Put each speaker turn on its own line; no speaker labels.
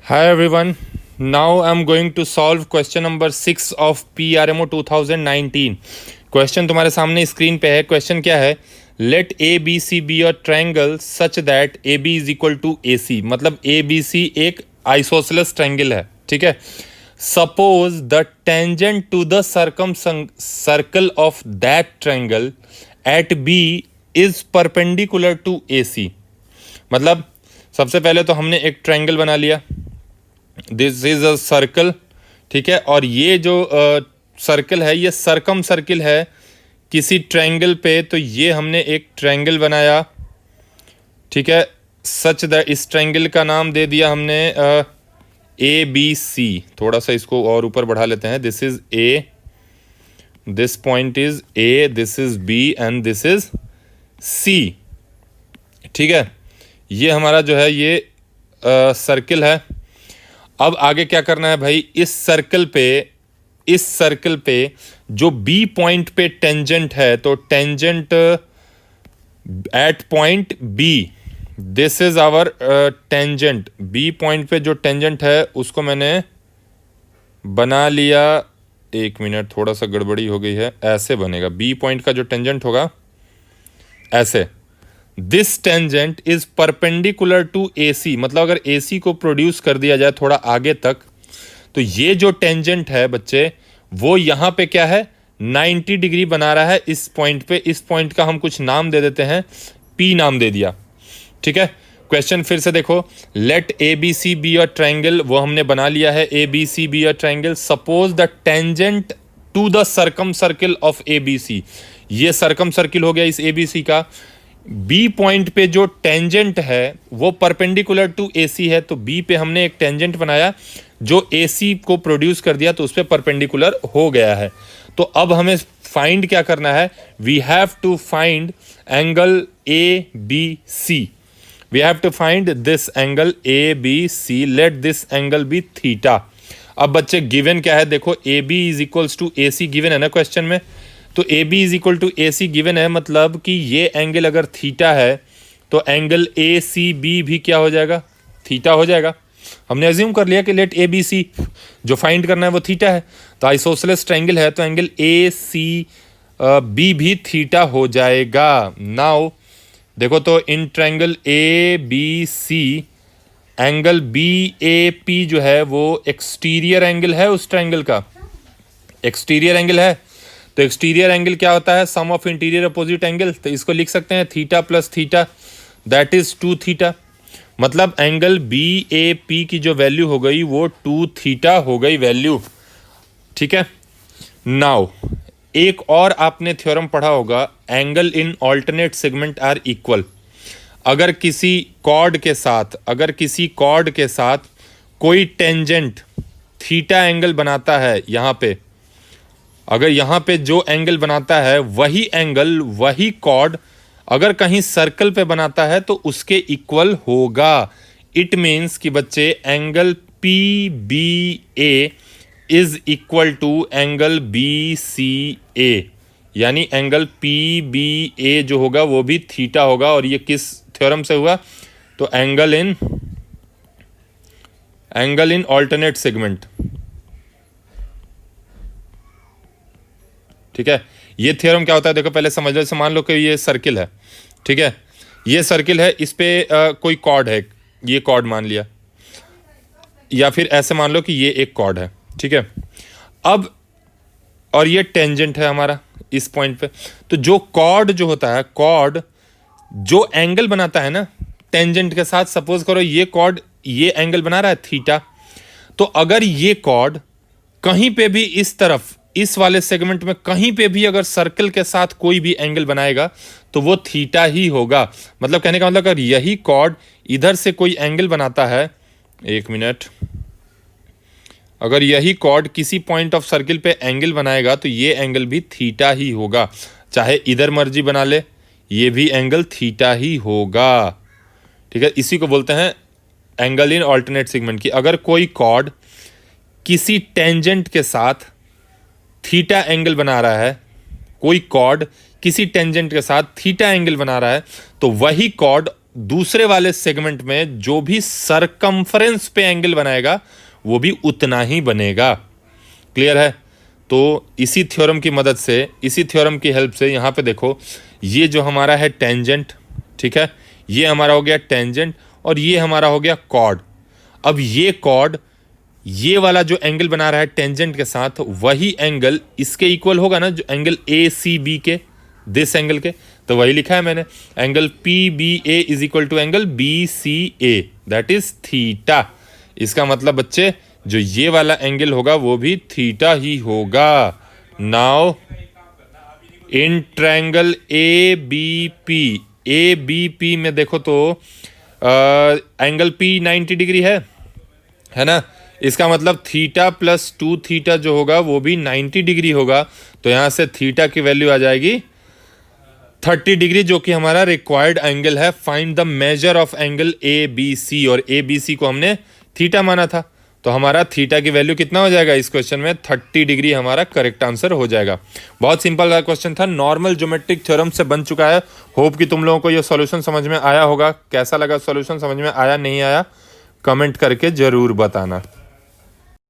Hi everyone. Now I'm going to solve question number 6 of PRMO 2019. Question तुम्हारे सामने screen पे है. Question क्या है? Let A B C be a triangle such that A B is equal to A C. मतलब A B सी एक isosceles triangle है. ठीक है. Suppose the tangent to the circle of that triangle at B is perpendicular to A C. मतलब सबसे पहले तो हमने एक ट्रायंगल बना लिया. This is a circle. ठीक है. और ये जो सर्कल है ये सरकम सर्किल है किसी ट्रायंगल पे. तो ये हमने एक ट्रायंगल बनाया. ठीक है. सच दैट इस ट्रायंगल का नाम दे दिया हमने ए बी सी. थोड़ा सा इसको और ऊपर बढ़ा लेते हैं. This is A, this point is A, this is B and this is C. ठीक है. ये हमारा जो है ये सर्किल है. अब आगे क्या करना है भाई? इस सर्कल पे जो बी पॉइंट पे टेंजेंट है, तो tangent at point B, this is our tangent. B point पे जो टेंजेंट है उसको मैंने बना लिया. एक मिनट, थोड़ा सा गड़बड़ी हो गई है. ऐसे बनेगा. बी पॉइंट का जो टेंजेंट होगा ऐसे. This tangent is perpendicular to A C. मतलब अगर ए सी को प्रोड्यूस कर दिया जाए थोड़ा आगे तक, तो ये जो टेंजेंट है बच्चे वो यहाँ पे क्या है? 90 डिग्री बना रहा है इस पॉइंट पे. इस पॉइंट का हम कुछ नाम दे देते हैं. पी नाम दे दिया. ठीक है. क्वेश्चन फिर से देखो. Let A B C be a triangle, वो हमने बना लिया है. A B C be a triangle. Suppose the tangent to the circumcircle of A B C. ये सरकम सर्किल हो गया इस ए बी सी का. बी पॉइंट पे जो टेंजेंट है वो परपेंडिकुलर टू ए सी है. तो बी पे हमने एक टेंजेंट बनाया जो ए सी को प्रोड्यूस कर दिया, तो उस पर परपेंडिकुलर हो गया है. तो अब हमें फाइंड क्या करना है? We have to find angle A B C. We have to find this angle A B C. Let this angle be theta. अब बच्चे गिवन क्या है? देखो, A B is equals to A C given है ना question में. तो A B is equal to A C given है. मतलब कि ये एंगल अगर थीटा है तो एंगल ए सी बी भी क्या हो जाएगा? थीटा हो जाएगा. हमने अज्यूम कर लिया कि लेट ए बी सी जो फाइंड करना है वो थीटा है. तो आइसोसेलेस ट्रायंगल है तो एंगल ए सी बी भी थीटा हो जाएगा. नाउ देखो, तो in triangle A B C angle B A P जो है वो एक्सटीरियर एंगल है उस ट्रायंगल का. एक्सटीरियर एंगल है. तो एक्सटीरियर एंगल क्या होता है? सम ऑफ इंटीरियर अपोजिट एंगल. तो इसको लिख सकते हैं theta plus theta, that is 2 theta. मतलब एंगल बी ए पी की जो वैल्यू हो गई वो 2 थीटा हो गई वैल्यू. ठीक है. नाउ एक और आपने थ्योरम पढ़ा होगा, angle in alternate segment are equal. अगर किसी कॉर्ड के साथ कोई टेंजेंट थीटा एंगल बनाता है यहाँ पे, अगर यहाँ पे जो एंगल बनाता है वही एंगल, वही कॉर्ड अगर कहीं सर्कल पे बनाता है तो उसके इक्वल होगा. इट मीन्स कि बच्चे angle P B A is equal to angle B C A. यानी एंगल पी बी ए जो होगा वो भी थीटा होगा. और ये किस थ्योरम से हुआ? तो एंगल इन ऑल्टरनेट सेगमेंट. ठीक है. ये थ्योरम क्या होता है देखो, पहले समझ लो. जैसे मान लो कि ये सर्किल है. ठीक है. ये सर्किल है, इस पे कोई कॉर्ड है. ये कॉर्ड मान लिया, या फिर ऐसे मान लो कि ये एक कॉर्ड है. ठीक है. अब और ये टेंजेंट है हमारा इस पॉइंट पे. तो जो कॉर्ड जो होता है, कॉर्ड जो एंगल बनाता है ना टेंजेंट के साथ, सपोज करो ये कॉर्ड ये एंगल बना रहा है थीटा. तो अगर ये कॉर्ड कहीं पे भी इस तरफ, इस वाले सेगमेंट में कहीं पे भी अगर सर्कल के साथ कोई भी एंगल बनाएगा तो वो थीटा ही होगा. मतलब कहने का मतलब, अगर यही कॉर्ड इधर से कोई एंगल बनाता है, एक मिनट, अगर यही कॉर्ड किसी पॉइंट ऑफ सर्किल पे एंगल बनाएगा तो ये एंगल भी थीटा ही होगा. चाहे इधर मर्जी बना ले, ये भी एंगल थीटा ही होगा. ठीक है. इसी को बोलते हैं एंगल इन ऑल्टरनेट सेगमेंट की. अगर कोई कॉर्ड किसी टेंजेंट के साथ थीटा एंगल बना रहा है, कोई कॉर्ड किसी टेंजेंट के साथ थीटा एंगल बना रहा है, तो वही कॉर्ड दूसरे वाले सेगमेंट में जो भी सरकमफ्रेंस पे एंगल बनाएगा वो भी उतना ही बनेगा। क्लियर है? तो इसी थ्योरम की मदद से, इसी थ्योरम की हेल्प से यहाँ पे देखो, ये जो हमारा है टेंजेंट, ठीक है, ये हमारा हो गया टेंजेंट और ये हमारा हो गया कॉर्ड। अब ये कॉर्ड ये वाला जो एंगल बना रहा है टेंजेंट के साथ, वही एंगल इसके इक्वल होगा ना, जो एंगल ए सी बी के, दिस एंगल के। तो वही लिखा है मैंने, angle P B A is equal to angle B C A, that is theta. इसका मतलब बच्चे जो ये वाला एंगल होगा वो भी थीटा ही होगा। Now in triangle A B P में देखो तो एंगल पी 90 डिग्री है ना, इसका मतलब थीटा प्लस 2 थीटा जो होगा वो भी 90 डिग्री होगा। तो यहाँ से थीटा की वैल्यू आ जाएगी 30 डिग्री, जो कि हमारा रिक्वायर्ड एंगल है। Find the measure of angle A B C, और ए बी सी को हमने थीटा माना था, तो हमारा थीटा की वैल्यू कितना हो जाएगा इस क्वेश्चन में, 30 डिग्री हमारा करेक्ट आंसर हो जाएगा। बहुत सिंपल क्वेश्चन था, नॉर्मल ज्योमेट्रिक थ्योरम से बन चुका है। होप कि तुम लोगों को ये सॉल्यूशन समझ में आया होगा। कैसा लगा सॉल्यूशन, समझ में आया नहीं आया, कमेंट करके जरूर बताना।